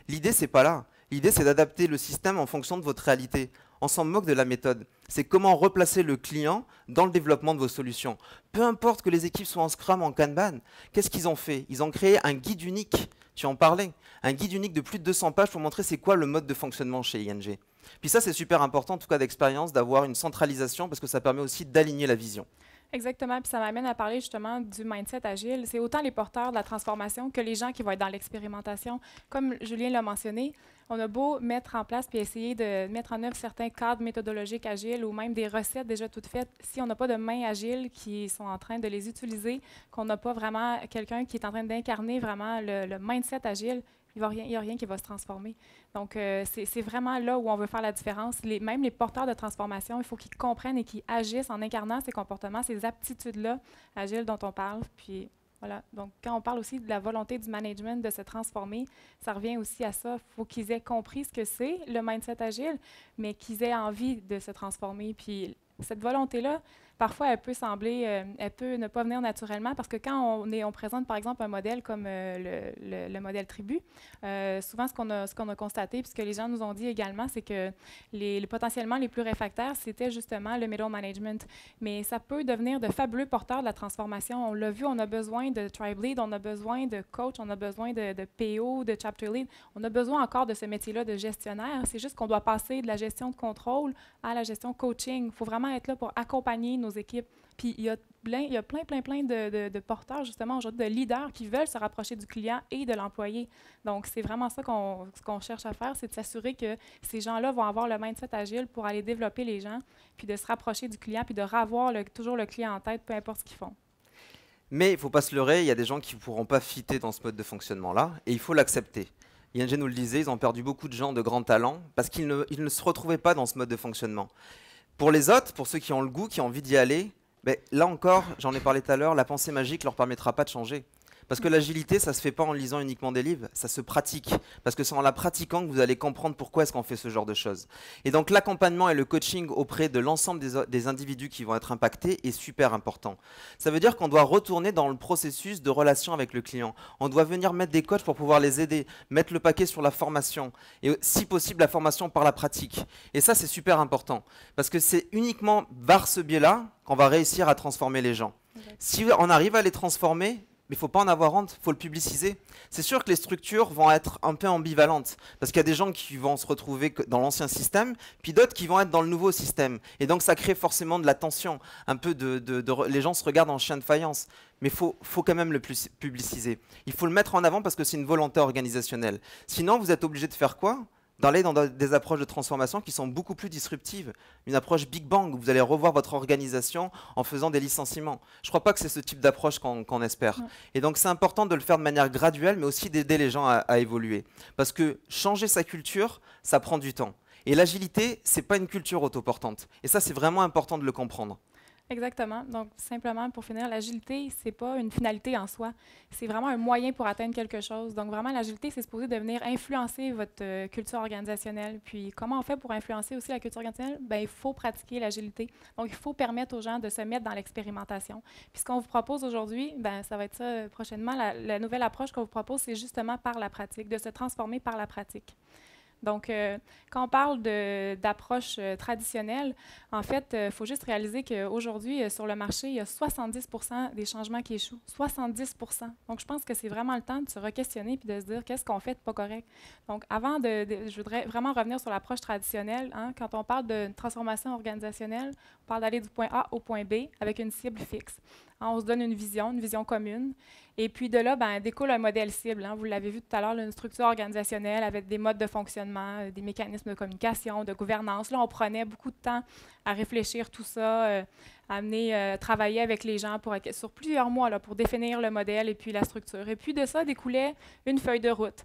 L'idée, c'est pas là. L'idée, c'est d'adapter le système en fonction de votre réalité. On s'en moque de la méthode. C'est comment replacer le client dans le développement de vos solutions. Peu importe que les équipes soient en Scrum ou en Kanban, qu'est-ce qu'ils ont fait? Ils ont créé un guide unique. Tu en parlais. Un guide unique de plus de 200 pages pour montrer c'est quoi le mode de fonctionnement chez ING. Puis ça, c'est super important, en tout cas d'expérience, d'avoir une centralisation parce que ça permet aussi d'aligner la vision. Exactement, puis ça m'amène à parler justement du mindset agile. C'est autant les porteurs de la transformation que les gens qui vont être dans l'expérimentation. Comme Julien l'a mentionné, on a beau mettre en place puis essayer de mettre en œuvre certains cadres méthodologiques agiles ou même des recettes déjà toutes faites, si on n'a pas de mains agiles qui sont en train de les utiliser, qu'on n'a pas vraiment quelqu'un qui est en train d'incarner vraiment le mindset agile, il n'y a rien qui va se transformer. Donc, c'est vraiment là où on veut faire la différence. Même les porteurs de transformation, il faut qu'ils comprennent et qu'ils agissent en incarnant ces comportements, ces aptitudes-là agiles dont on parle. Puis, voilà. Donc, quand on parle aussi de la volonté du management de se transformer, ça revient aussi à ça. Il faut qu'ils aient compris ce que c'est, le mindset agile, mais qu'ils aient envie de se transformer. Puis, cette volonté-là, parfois, elle peut sembler, elle peut ne pas venir naturellement parce que quand on présente, par exemple, un modèle comme le modèle tribu, souvent, ce qu'on a constaté, puis ce que les gens nous ont dit également, c'est que potentiellement les plus réfractaires, c'était justement le middle management. Mais ça peut devenir de fabuleux porteurs de la transformation. On l'a vu, on a besoin de tribe lead, on a besoin de coach, on a besoin de PO, de chapter lead. On a besoin encore de ce métier-là de gestionnaire. C'est juste qu'on doit passer de la gestion de contrôle à la gestion coaching. Il faut vraiment être là pour accompagner nos équipes. Puis il y a plein de porteurs, justement, aujourd'hui, de leaders qui veulent se rapprocher du client et de l'employé. Donc, c'est vraiment ça ce qu'on cherche à faire, c'est de s'assurer que ces gens-là vont avoir le mindset agile pour aller développer les gens, puis de se rapprocher du client, puis de revoir toujours le client en tête, peu importe ce qu'ils font. Mais il ne faut pas se leurrer, il y a des gens qui ne pourront pas fitter dans ce mode de fonctionnement-là, et il faut l'accepter. ING nous le disait, ils ont perdu beaucoup de gens de grands talents parce qu'ils ne se retrouvaient pas dans ce mode de fonctionnement. Pour les autres, pour ceux qui ont le goût, qui ont envie d'y aller, là encore, j'en ai parlé tout à l'heure, la pensée magique ne leur permettra pas de changer. Parce que l'agilité, ça ne se fait pas en lisant uniquement des livres, ça se pratique. Parce que c'est en la pratiquant que vous allez comprendre pourquoi est-ce qu'on fait ce genre de choses. Et donc l'accompagnement et le coaching auprès de l'ensemble des individus qui vont être impactés est super important. Ça veut dire qu'on doit retourner dans le processus de relation avec le client. On doit venir mettre des coachs pour pouvoir les aider, mettre le paquet sur la formation. Et si possible, la formation par la pratique. Et ça, c'est super important. Parce que c'est uniquement par ce biais-là qu'on va réussir à transformer les gens. Si on arrive à les transformer, mais il ne faut pas en avoir honte, il faut le publiciser. C'est sûr que les structures vont être un peu ambivalentes, parce qu'il y a des gens qui vont se retrouver dans l'ancien système, puis d'autres qui vont être dans le nouveau système. Et donc ça crée forcément de la tension, un peu les gens se regardent en chien de faïence. Mais il faut quand même le publiciser. Il faut le mettre en avant parce que c'est une volonté organisationnelle. Sinon, vous êtes obligé de faire quoi ? D'aller dans des approches de transformation qui sont beaucoup plus disruptives. Une approche Big Bang, où vous allez revoir votre organisation en faisant des licenciements. Je ne crois pas que c'est ce type d'approche qu'on espère. Ouais. Et donc c'est important de le faire de manière graduelle, mais aussi d'aider les gens à évoluer. Parce que changer sa culture, ça prend du temps. Et l'agilité, ce n'est pas une culture autoportante. Et ça, c'est vraiment important de le comprendre. Exactement. Donc, simplement, pour finir, l'agilité, ce n'est pas une finalité en soi. C'est vraiment un moyen pour atteindre quelque chose. Donc, vraiment, l'agilité, c'est supposé de venir influencer votre culture organisationnelle. Puis, comment on fait pour influencer aussi la culture organisationnelle? Bien, il faut pratiquer l'agilité. Donc, il faut permettre aux gens de se mettre dans l'expérimentation. Puis, ce qu'on vous propose aujourd'hui, bien, ça va être ça prochainement. La nouvelle approche qu'on vous propose, c'est justement par la pratique, de se transformer par la pratique. Donc, quand on parle d'approche traditionnelle, en fait, il faut juste réaliser qu'aujourd'hui, sur le marché, il y a 70% des changements qui échouent. 70%. Donc, je pense que c'est vraiment le temps de se re-questionner puis de se dire qu'est-ce qu'on fait de pas correct. Donc, avant je voudrais vraiment revenir sur l'approche traditionnelle. Hein, quand on parle de transformation organisationnelle, on parle d'aller du point A au point B avec une cible fixe. Hein, on se donne une vision commune. Et puis de là, découle un modèle cible. Hein. Vous l'avez vu tout à l'heure, une structure organisationnelle avec des modes de fonctionnement, des mécanismes de communication, de gouvernance. Là, on prenait beaucoup de temps à réfléchir tout ça, travailler avec les gens sur plusieurs mois là, pour définir le modèle et puis la structure. Et puis de ça découlait une feuille de route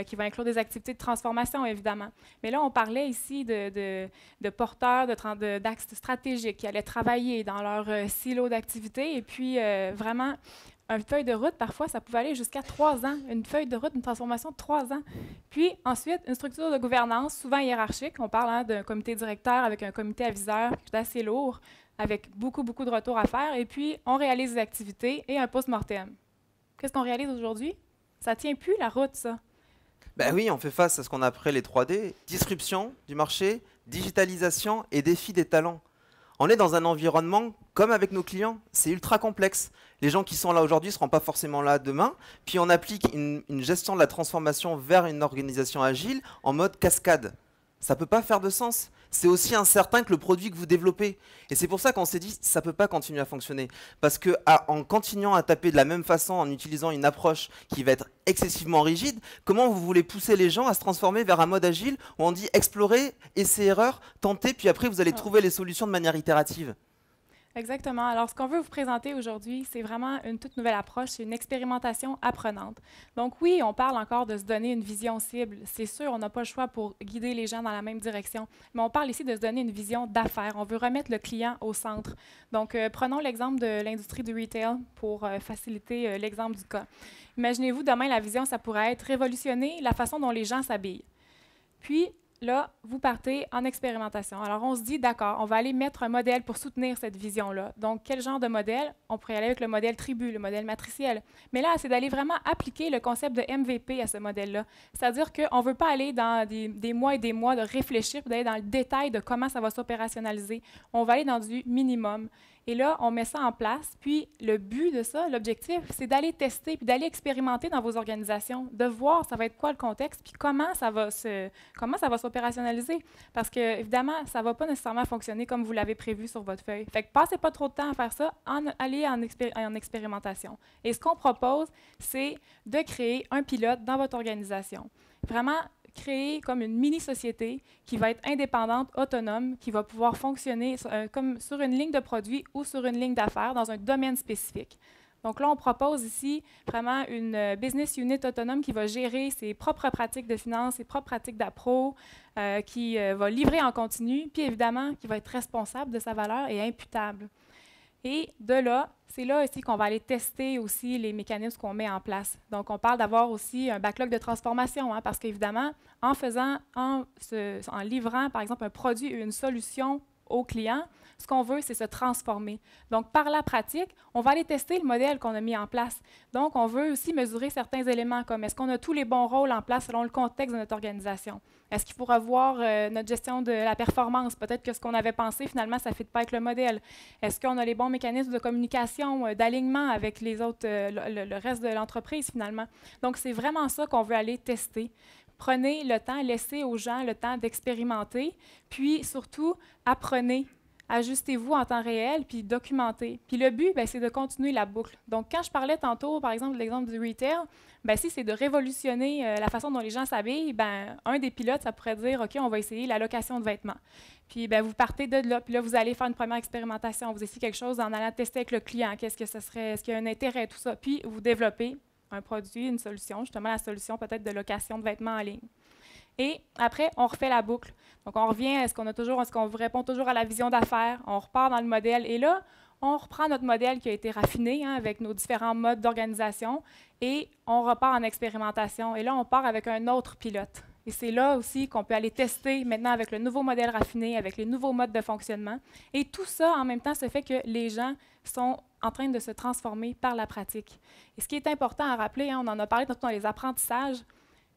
qui va inclure des activités de transformation, évidemment. Mais là, on parlait ici de porteurs, d'axes stratégiques qui allaient travailler dans leur silo d'activités et puis vraiment... Une feuille de route, parfois, ça pouvait aller jusqu'à 3 ans. Une feuille de route, une transformation de 3 ans. Puis, ensuite, une structure de gouvernance, souvent hiérarchique. On parle d'un comité directeur avec un comité aviseur qui est assez lourd, avec beaucoup de retours à faire. Et puis, on réalise des activités et un post-mortem. Qu'est-ce qu'on réalise aujourd'hui? Ça ne tient plus la route, ça. Ben oui, on fait face à ce qu'on appelle les 3D. Disruption du marché, digitalisation et défi des talents. On est dans un environnement, comme avec nos clients, c'est ultra complexe. Les gens qui sont là aujourd'hui ne seront pas forcément là demain. Puis on applique une gestion de la transformation vers une organisation agile en mode cascade. Ça ne peut pas faire de sens. C'est aussi incertain que le produit que vous développez. Et c'est pour ça qu'on s'est dit, ça ne peut pas continuer à fonctionner. Parce qu'en continuant à taper de la même façon, en utilisant une approche qui va être excessivement rigide, comment vous voulez pousser les gens à se transformer vers un mode agile où on dit explorer, essai-erreur, tenter, puis après vous allez trouver les solutions de manière itérative? Exactement. Alors, ce qu'on veut vous présenter aujourd'hui, c'est vraiment une toute nouvelle approche, c'est une expérimentation apprenante. Donc oui, on parle encore de se donner une vision cible. C'est sûr, on n'a pas le choix pour guider les gens dans la même direction, mais on parle ici de se donner une vision d'affaires. On veut remettre le client au centre. Donc, prenons l'exemple de l'industrie du retail pour faciliter l'exemple du cas. Imaginez-vous, demain, la vision, ça pourrait être révolutionner la façon dont les gens s'habillent. Puis, là, vous partez en expérimentation. Alors, on se dit, d'accord, on va aller mettre un modèle pour soutenir cette vision-là. Donc, quel genre de modèle? On pourrait aller avec le modèle tribu, le modèle matriciel. Mais là, c'est d'aller vraiment appliquer le concept de MVP à ce modèle-là. C'est-à-dire qu'on ne veut pas aller dans des mois et des mois de réfléchir, d'aller dans le détail de comment ça va s'opérationnaliser. On va aller dans du minimum. Et là, on met ça en place. Puis, le but de ça, l'objectif, c'est d'aller tester, puis d'aller expérimenter dans vos organisations, de voir ça va être quoi le contexte, puis comment ça va s'opérationnaliser. Parce que, évidemment, ça ne va pas nécessairement fonctionner comme vous l'avez prévu sur votre feuille. Fait que passez pas trop de temps à faire ça, allez en expérimentation. Et ce qu'on propose, c'est de créer un pilote dans votre organisation. Vraiment, créer comme une mini-société qui va être indépendante, autonome, qui va pouvoir fonctionner comme sur une ligne de produit ou sur une ligne d'affaires dans un domaine spécifique. Donc là, on propose ici vraiment une business unit autonome qui va gérer ses propres pratiques de finance, ses propres pratiques d'appro, qui va livrer en continu, puis évidemment, qui va être responsable de sa valeur et imputable. Et de là, c'est là aussi qu'on va aller tester aussi les mécanismes qu'on met en place. Donc, on parle d'avoir aussi un backlog de transformation, hein, parce qu'évidemment, en livrant, par exemple, un produit ou une solution au client, ce qu'on veut, c'est se transformer. Donc, par la pratique, on va aller tester le modèle qu'on a mis en place. Donc, on veut aussi mesurer certains éléments, comme est-ce qu'on a tous les bons rôles en place selon le contexte de notre organisation? Est-ce qu'il faut revoir notre gestion de la performance? Peut-être que ce qu'on avait pensé, finalement, ça ne fit pas avec le modèle. Est-ce qu'on a les bons mécanismes de communication, d'alignement avec les autres, le reste de l'entreprise, finalement? Donc, c'est vraiment ça qu'on veut aller tester. Prenez le temps, laissez aux gens le temps d'expérimenter, puis surtout, apprenez. Ajustez-vous en temps réel, puis documentez. Puis le but, c'est de continuer la boucle. Donc, quand je parlais tantôt, par exemple, de l'exemple du retail, si c'est de révolutionner la façon dont les gens s'habillent, un des pilotes, ça pourrait dire, OK, on va essayer la location de vêtements. Puis, vous partez de là, puis là, vous allez faire une première expérimentation. Vous essayez quelque chose en allant tester avec le client. Qu'est-ce que ce serait? Est-ce qu'il y a un intérêt, tout ça? Puis, vous développez un produit, une solution, justement la solution peut-être de location de vêtements en ligne. Et après, on refait la boucle. Donc, on revient, est-ce qu'on vous répond toujours à la vision d'affaires? On repart dans le modèle. Et là, on reprend notre modèle qui a été raffiné avec nos différents modes d'organisation et on repart en expérimentation. Et là, on part avec un autre pilote. Et c'est là aussi qu'on peut aller tester maintenant avec le nouveau modèle raffiné, avec les nouveaux modes de fonctionnement. Et tout ça, en même temps, se fait que les gens sont en train de se transformer par la pratique. Et ce qui est important à rappeler, on en a parlé dans les apprentissages,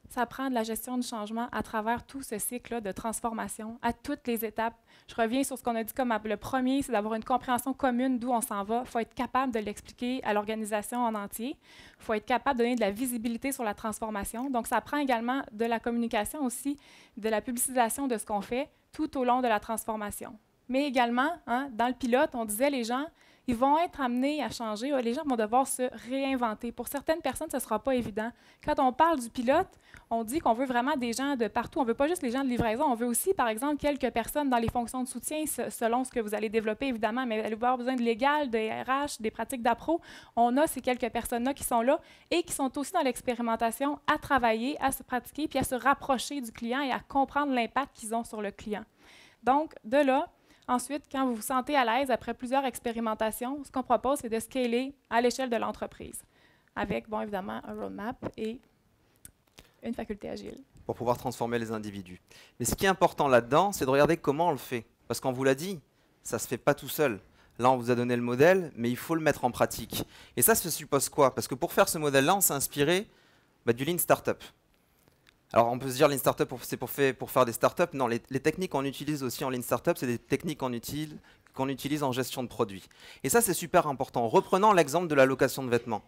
ça prend de la gestion du changement à travers tout ce cycle de transformation, à toutes les étapes. Je reviens sur ce qu'on a dit comme le premier, c'est d'avoir une compréhension commune d'où on s'en va. Il faut être capable de l'expliquer à l'organisation en entier. Il faut être capable de donner de la visibilité sur la transformation. Donc, ça prend également de la communication aussi, de la publicisation de ce qu'on fait tout au long de la transformation. Mais également, dans le pilote, on disait les gens, ils vont être amenés à changer. Les gens vont devoir se réinventer. Pour certaines personnes, ce ne sera pas évident. Quand on parle du pilote, on dit qu'on veut vraiment des gens de partout. On ne veut pas juste les gens de livraison. On veut aussi, par exemple, quelques personnes dans les fonctions de soutien, selon ce que vous allez développer, évidemment. Mais elle va avoir besoin de légal, de RH, des pratiques d'appro. On a ces quelques personnes-là qui sont là et qui sont aussi dans l'expérimentation à travailler, à se pratiquer, puis à se rapprocher du client et à comprendre l'impact qu'ils ont sur le client. Donc, de là, ensuite, quand vous vous sentez à l'aise, après plusieurs expérimentations, ce qu'on propose, c'est de scaler à l'échelle de l'entreprise, avec, bon, évidemment, un roadmap et une faculté agile. Pour pouvoir transformer les individus. Mais ce qui est important là-dedans, c'est de regarder comment on le fait. Parce qu'on vous l'a dit, ça ne se fait pas tout seul. Là, on vous a donné le modèle, mais il faut le mettre en pratique. Et ça suppose quoi? Parce que pour faire ce modèle-là, on s'est inspiré du Lean Startup. Alors, on peut se dire Lean Startup, c'est pour faire des startups. Non, les techniques qu'on utilise aussi en Lean Startup, c'est des techniques qu'on utilise qu'on utilise en gestion de produits. Et ça, c'est super important. Reprenons l'exemple de la location de vêtements.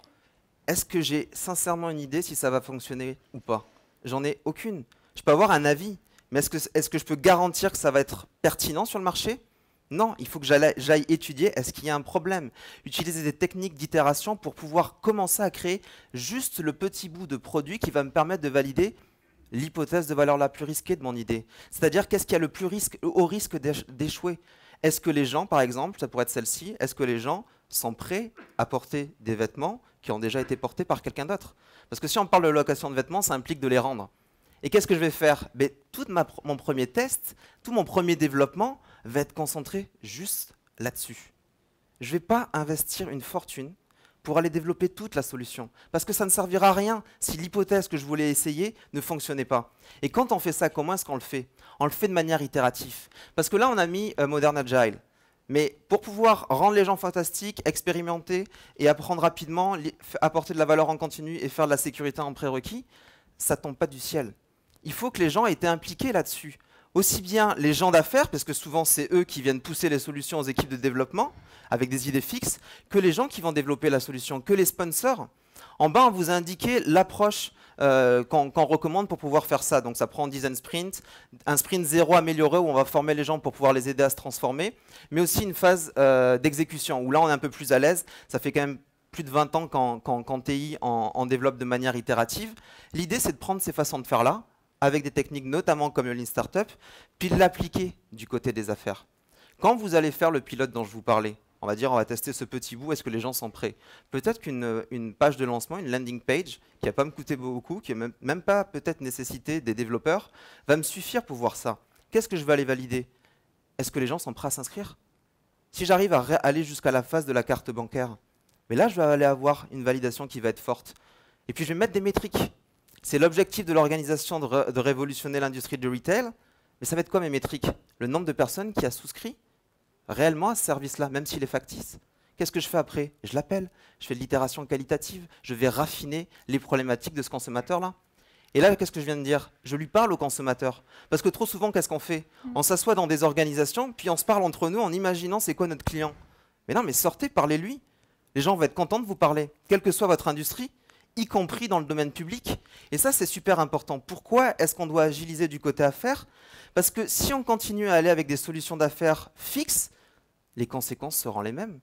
Est-ce que j'ai sincèrement une idée si ça va fonctionner ou pas? J'en ai aucune. Je peux avoir un avis, mais est-ce que je peux garantir que ça va être pertinent sur le marché? Non, il faut que j'aille étudier, est-ce qu'il y a un problème? Utiliser des techniques d'itération pour pouvoir commencer à créer juste le petit bout de produit qui va me permettre de valider l'hypothèse de valeur la plus risquée de mon idée. C'est-à-dire, qu'est-ce qui a le plus haut risque d'échouer? Est-ce que les gens, par exemple, ça pourrait être celle-ci, est-ce que les gens sont prêts à porter des vêtements qui ont déjà été portés par quelqu'un d'autre? Parce que si on parle de location de vêtements, ça implique de les rendre. Et qu'est-ce que je vais faire? Tout mon premier test, tout mon premier développement va être concentré juste là-dessus. Je ne vais pas investir une fortune pour aller développer toute la solution. Parce que ça ne servira à rien si l'hypothèse que je voulais essayer ne fonctionnait pas. Et quand on fait ça, comment est-ce qu'on le fait? On le fait de manière itérative. Parce que là, on a mis Modern Agile. Mais pour pouvoir rendre les gens fantastiques, expérimenter et apprendre rapidement, apporter de la valeur en continu et faire de la sécurité en prérequis, ça ne tombe pas du ciel. Il faut que les gens aient été impliqués là-dessus. Aussi bien les gens d'affaires, parce que souvent c'est eux qui viennent pousser les solutions aux équipes de développement, avec des idées fixes, que les gens qui vont développer la solution, que les sponsors. En bas, on vous a indiqué l'approche qu'on recommande pour pouvoir faire ça. Donc ça prend 10 sprints, un sprint 0 amélioré où on va former les gens pour pouvoir les aider à se transformer, mais aussi une phase d'exécution où là on est un peu plus à l'aise. Ça fait quand même plus de 20 ans qu'en TI on développe de manière itérative. L'idée, c'est de prendre ces façons de faire là, avec des techniques notamment comme le Lean Startup, puis de l'appliquer du côté des affaires. Quand vous allez faire le pilote dont je vous parlais, on va dire on va tester ce petit bout, est-ce que les gens sont prêts? Peut-être qu'une page de lancement, une landing page, qui n'a pas me coûté beaucoup, qui n'a même pas peut-être nécessité des développeurs, va me suffire pour voir ça. Qu'est-ce que je vais aller valider? Est-ce que les gens sont prêts à s'inscrire? Si j'arrive à aller jusqu'à la phase de la carte bancaire, mais là je vais aller avoir une validation qui va être forte. Et puis je vais mettre des métriques. C'est l'objectif de l'organisation de révolutionner l'industrie du retail. Mais ça va être quoi mes métriques? Le nombre de personnes qui a souscrit réellement à ce service-là, même s'il est factice. Qu'est-ce que je fais après? Je l'appelle, je fais de l'itération qualitative, je vais raffiner les problématiques de ce consommateur-là. Et là, qu'est-ce que je viens de dire? Je lui parle au consommateur. Parce que trop souvent, qu'est-ce qu'on fait? On s'assoit dans des organisations, puis on se parle entre nous en imaginant c'est quoi notre client. Mais non, mais sortez, parlez-lui. Les gens vont être contents de vous parler, quelle que soit votre industrie, y compris dans le domaine public. Et ça, c'est super important. Pourquoi est-ce qu'on doit agiliser du côté affaires? Parce que si on continue à aller avec des solutions d'affaires fixes, les conséquences seront les mêmes.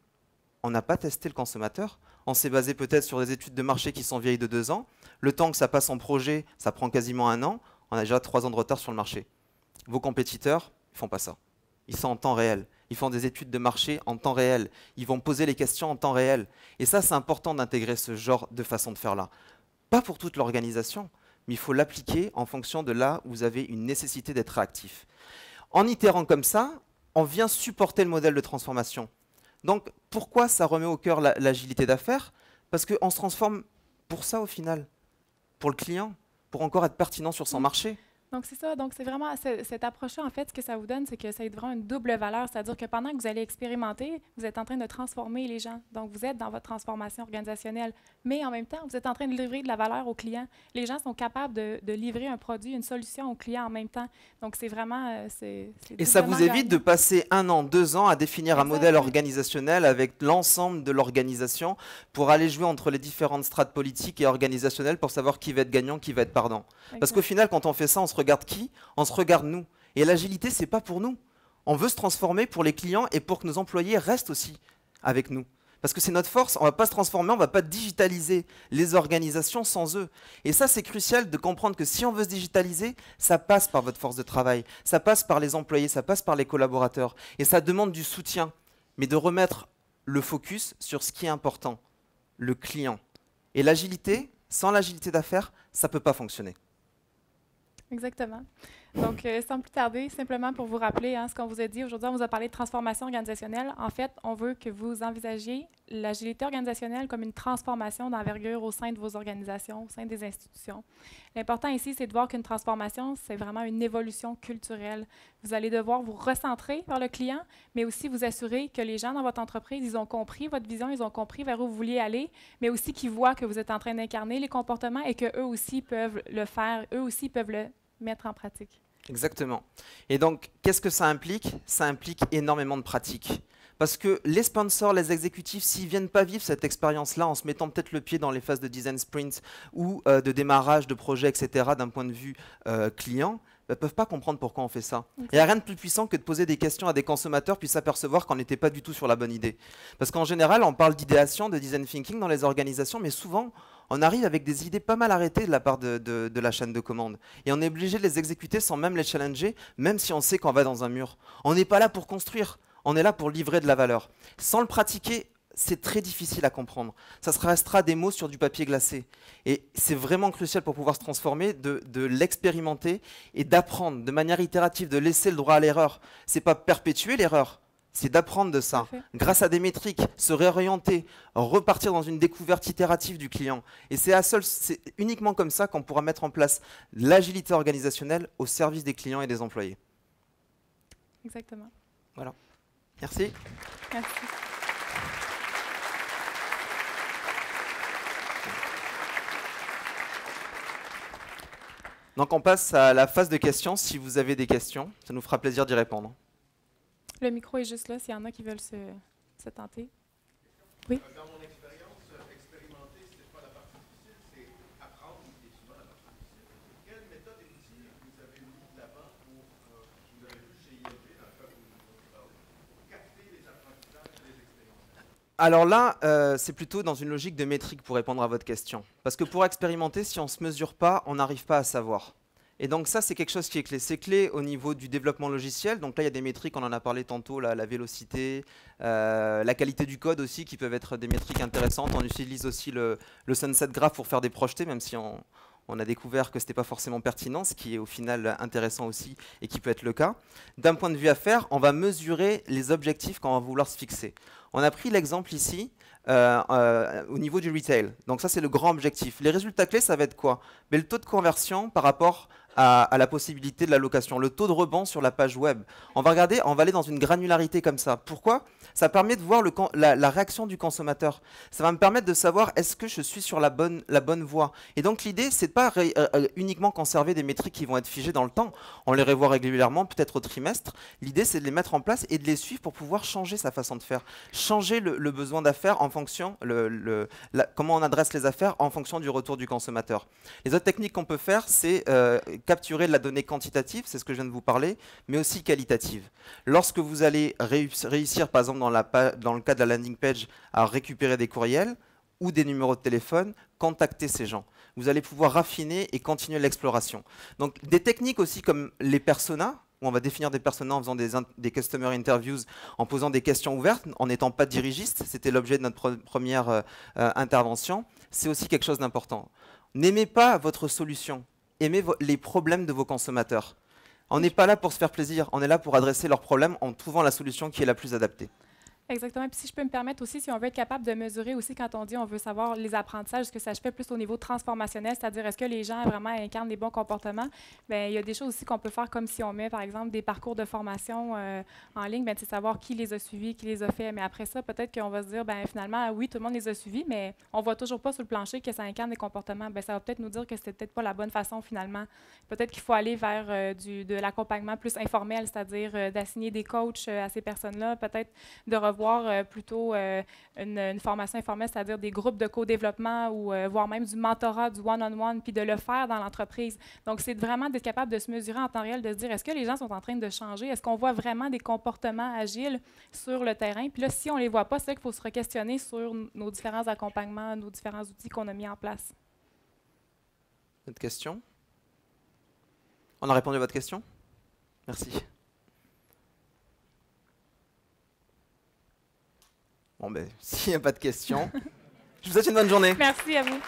On n'a pas testé le consommateur. On s'est basé peut-être sur des études de marché qui sont vieilles de 2 ans. Le temps que ça passe en projet, ça prend quasiment 1 an. On a déjà 3 ans de retard sur le marché. Vos compétiteurs, ils ne font pas ça. Ils sont en temps réel. Ils font des études de marché en temps réel. Ils vont poser les questions en temps réel. Et ça, c'est important d'intégrer ce genre de façon de faire là. Pas pour toute l'organisation, mais il faut l'appliquer en fonction de là où vous avez une nécessité d'être réactif. En itérant comme ça, on vient supporter le modèle de transformation. Donc, pourquoi ça remet au cœur l'agilité d'affaires? Parce qu'on se transforme pour ça au final, pour le client, pour encore être pertinent sur son marché. Donc, c'est ça. Donc, c'est vraiment cette approche-là, en fait, ce que ça vous donne, c'est que ça est vraiment une double valeur. C'est-à-dire que pendant que vous allez expérimenter, vous êtes en train de transformer les gens. Donc, vous êtes dans votre transformation organisationnelle. Mais en même temps, vous êtes en train de livrer de la valeur aux clients. Les gens sont capables de livrer un produit, une solution aux clients en même temps. Donc, c'est vraiment... Et ça vous évite de passer 1 an, 2 ans à définir un modèle organisationnel avec l'ensemble de l'organisation pour aller jouer entre les différentes strates politiques et organisationnelles pour savoir qui va être gagnant, qui va être perdant. Parce qu'au final, quand on fait ça, on se regarde qui? On se regarde nous. Et l'agilité, c'est pas pour nous. On veut se transformer pour les clients et pour que nos employés restent aussi avec nous. Parce que c'est notre force, on ne va pas se transformer, on ne va pas digitaliser les organisations sans eux. Et ça, c'est crucial de comprendre que si on veut se digitaliser, ça passe par votre force de travail, ça passe par les employés, ça passe par les collaborateurs. Et ça demande du soutien, mais de remettre le focus sur ce qui est important, le client. Et l'agilité, sans l'agilité d'affaires, ça ne peut pas fonctionner. Exactement. Donc, sans plus tarder, simplement pour vous rappeler ce qu'on vous a dit, aujourd'hui, on vous a parlé de transformation organisationnelle. En fait, on veut que vous envisagiez l'agilité organisationnelle comme une transformation d'envergure au sein de vos organisations, au sein des institutions. L'important ici, c'est de voir qu'une transformation, c'est vraiment une évolution culturelle. Vous allez devoir vous recentrer vers le client, mais aussi vous assurer que les gens dans votre entreprise, ils ont compris votre vision, ils ont compris vers où vous vouliez aller, mais aussi qu'ils voient que vous êtes en train d'incarner les comportements et qu'eux aussi peuvent le faire, eux aussi peuvent le mettre en pratique. Exactement. Et donc, qu'est-ce que ça implique? Ça implique énormément de pratique. Parce que les sponsors, les exécutifs, s'ils ne viennent pas vivre cette expérience-là en se mettant peut-être le pied dans les phases de design sprint ou de démarrage de projet, etc., d'un point de vue client, ne peuvent pas comprendre pourquoi on fait ça. Il n'y a rien de plus puissant que de poser des questions à des consommateurs puis s'apercevoir qu'on n'était pas du tout sur la bonne idée. Parce qu'en général, on parle d'idéation, de design thinking dans les organisations, mais souvent, on arrive avec des idées pas mal arrêtées de la part de la chaîne de commande. Et on est obligé de les exécuter sans même les challenger, même si on sait qu'on va dans un mur. On n'est pas là pour construire, on est là pour livrer de la valeur. Sans le pratiquer, c'est très difficile à comprendre. Ça restera des mots sur du papier glacé. Et c'est vraiment crucial pour pouvoir se transformer, de l'expérimenter et d'apprendre de manière itérative, de laisser le droit à l'erreur. Ce n'est pas perpétuer l'erreur, c'est d'apprendre de ça. Grâce à des métriques, se réorienter, repartir dans une découverte itérative du client. Et c'est uniquement comme ça qu'on pourra mettre en place l'agilité organisationnelle au service des clients et des employés. Exactement. Voilà. Merci. Merci. Donc on passe à la phase de questions. Si vous avez des questions, ça nous fera plaisir d'y répondre. Le micro est juste là, s'il y en a qui veulent se tenter. Oui? Dans mon expérience, expérimenter, ce n'est pas la partie difficile, c'est apprendre qui est souvent la partie difficile. Quelle méthode et outils vous avez mis de l'avant pour, vous avez vu chez ILB, dans le cas où vous parlez, pour capter les apprentissages et les expérimentations? Alors là, c'est plutôt dans une logique de métrique pour répondre à votre question. Parce que pour expérimenter, si on ne se mesure pas, on n'arrive pas à savoir. Et donc ça, c'est quelque chose qui est clé. C'est clé au niveau du développement logiciel. Donc là, il y a des métriques, on en a parlé tantôt, la vélocité, la qualité du code aussi, qui peuvent être des métriques intéressantes. On utilise aussi le sunset graph pour faire des projetés, même si on a découvert que ce n'était pas forcément pertinent, ce qui est au final intéressant aussi et qui peut être le cas. D'un point de vue affaires, on va mesurer les objectifs qu'on va vouloir se fixer. On a pris l'exemple ici au niveau du retail. Donc ça, c'est le grand objectif. Les résultats clés, ça va être quoi? Mais le taux de conversion par rapport à la possibilité de la location, le taux de rebond sur la page web. On va regarder, on va aller dans une granularité comme ça. Pourquoi? Ça permet de voir la réaction du consommateur. Ça va me permettre de savoir est-ce que je suis sur la bonne voie. Et donc l'idée, c'est de pas uniquement conserver des métriques qui vont être figées dans le temps. On les revoit régulièrement, peut-être au trimestre. L'idée, c'est de les mettre en place et de les suivre pour pouvoir changer sa façon de faire. Changer le besoin d'affaires en fonction, comment on adresse les affaires en fonction du retour du consommateur. Les autres techniques qu'on peut faire, c'est capturer de la donnée quantitative, c'est ce que je viens de vous parler, mais aussi qualitative. Lorsque vous allez réussir, par exemple dans le cas de la landing page, à récupérer des courriels ou des numéros de téléphone, contactez ces gens. Vous allez pouvoir raffiner et continuer l'exploration. Donc des techniques aussi comme les personas, où on va définir des personas en faisant des customer interviews, en posant des questions ouvertes, en n'étant pas dirigiste, c'était l'objet de notre première intervention, c'est aussi quelque chose d'important. N'aimez pas votre solution, aimez les problèmes de vos consommateurs. On n'est pas là pour se faire plaisir, on est là pour adresser leurs problèmes en trouvant la solution qui est la plus adaptée. Exactement. Puis si je peux me permettre aussi, si on veut être capable de mesurer aussi quand on dit on veut savoir les apprentissages, est-ce que ça se fait plus au niveau transformationnel, c'est-à-dire est-ce que les gens vraiment incarnent les bons comportements? Bien, il y a des choses aussi qu'on peut faire comme si on met, par exemple, des parcours de formation en ligne, bien, c'est savoir qui les a suivis, qui les a fait. Mais après ça, peut-être qu'on va se dire, bien, finalement, oui, tout le monde les a suivis, mais on voit toujours pas sur le plancher que ça incarne des comportements. Bien, ça va peut-être nous dire que c'était peut-être pas la bonne façon finalement. Peut-être qu'il faut aller vers de l'accompagnement plus informel, c'est-à-dire d'assigner des coachs à ces personnes-là, peut-être de revoir plutôt une formation informelle, c'est-à-dire des groupes de co-développement ou voire même du mentorat, du one-on-one, puis de le faire dans l'entreprise. Donc, c'est vraiment d'être capable de se mesurer en temps réel, de se dire, est-ce que les gens sont en train de changer? Est-ce qu'on voit vraiment des comportements agiles sur le terrain? Puis là, si on ne les voit pas, c'est qu'il faut se re-questionner sur nos différents accompagnements, nos différents outils qu'on a mis en place. Autre question? On a répondu à votre question? Merci. Bon, ben, s'il n'y a pas de questions, je vous souhaite une bonne journée. Merci à vous.